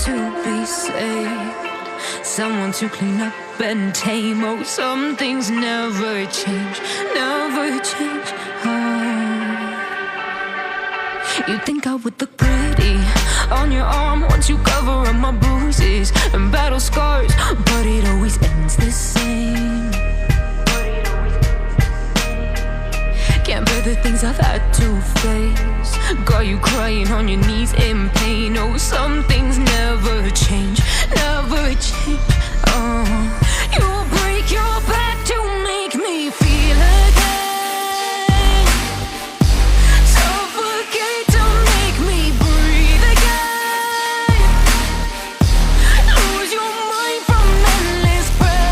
to be saved, someone to clean up and tame. Oh, some things never change, never change. Oh, you think I would look pretty on your arm once you cover up my bruises and battle scars, but it always ends the same. Can't bear the things I've had to face, got you crying on your knees in pain. Oh, some things never change, never change. Oh, you'll break your back to make me feel again, suffocate to make me breathe again, lose your mind from endless pain.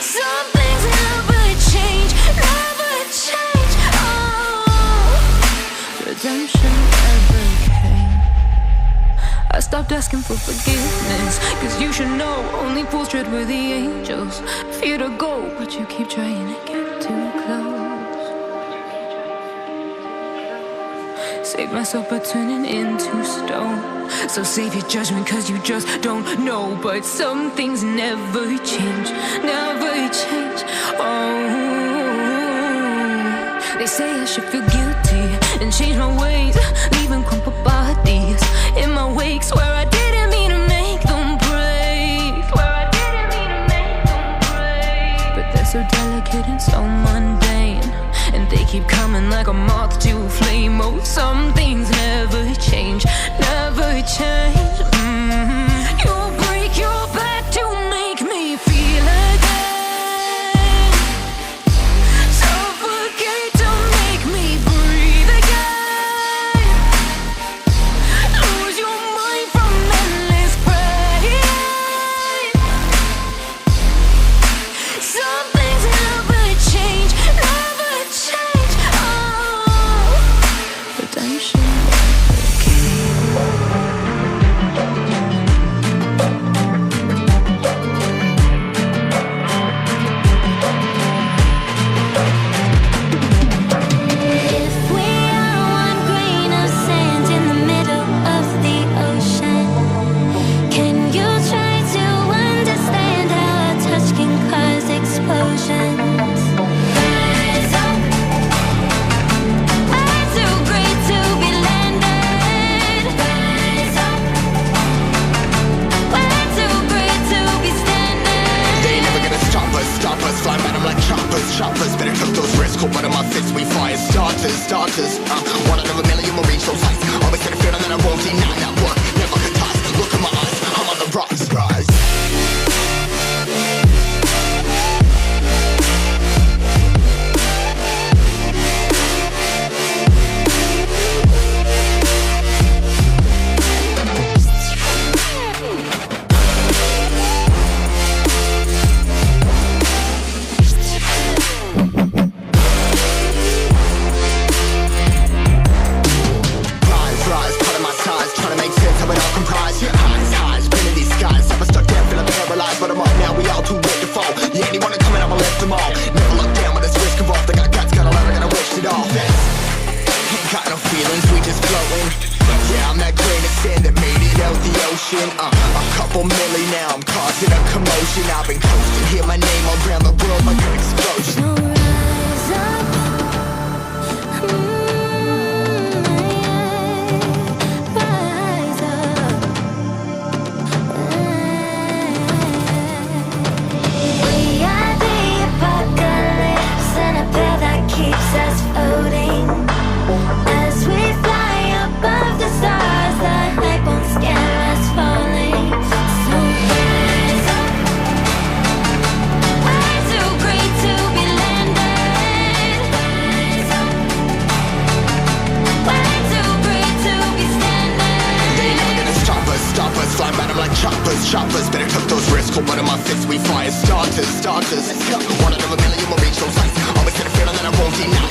Some things never change, never change. Oh, redemption never came. I stopped asking for forgiveness, cause you should know only fools tread with the angels. Fear to go, but you keep trying to get too close. Save myself by turning into stone. So save your judgment, cause you just don't know. But some things never change, never change. Oh, they say I should feel guilty and change my ways, leaving crumpled bodies in my wake. Swear I didn't mean to make them break, swear I didn't mean to make them break. But they're so delicate and so mundane, and they keep coming like a moth to a flame. Oh, some things never change, never change. You'll break your back to make me feel again, suffocate to make me breathe again, lose your mind from endless pain. Some things never change, never change. Oh, redemption never came. If we are one grain of sand in the middle of the ocean, can you try to understand how a touch can cause explosions? Rise up, we're too great to be landed. Rise up, we're too great to be standing. They ain't never gonna stop us, flying at them like choppers. Better cook those risks, cold blood in my fists, we fire starters. One out of a million will reach those heights. Always had a feeling that I won't deny that work, never could toss. Look in my eyes, I'm on the rocks, rise. Rise, putting my size, trying to make sense of it all comprised. Highs, pinning these skies. Never stuck down, feeling paralyzed, but I'm up now. We all too late to fall. Yeah, anyone coming, I'ma lift them all. Never look down when this risk involved. They got guts, gotta learn, I gotta wish it off. Ain't got no feelings, we just floating. Yeah, I'm that grain of sand that made it out the ocean. A couple milli now, I'm causing a commotion. I've been coasting, hear my name all around the world like an explosion. So rise up, rise up. We are the apocalypse, and a pair that keeps us floating. As we fly above the stars, the light won't scare us falling. So rise up, we're too great to be landed. Rise up, we're too great to be standing. They ain't never gonna stop us, flying at them like choppers. Better cook those risks, cold blood in my fists, we fire starters. One out of a million will reach those heights. Always had a feeling that I won't deny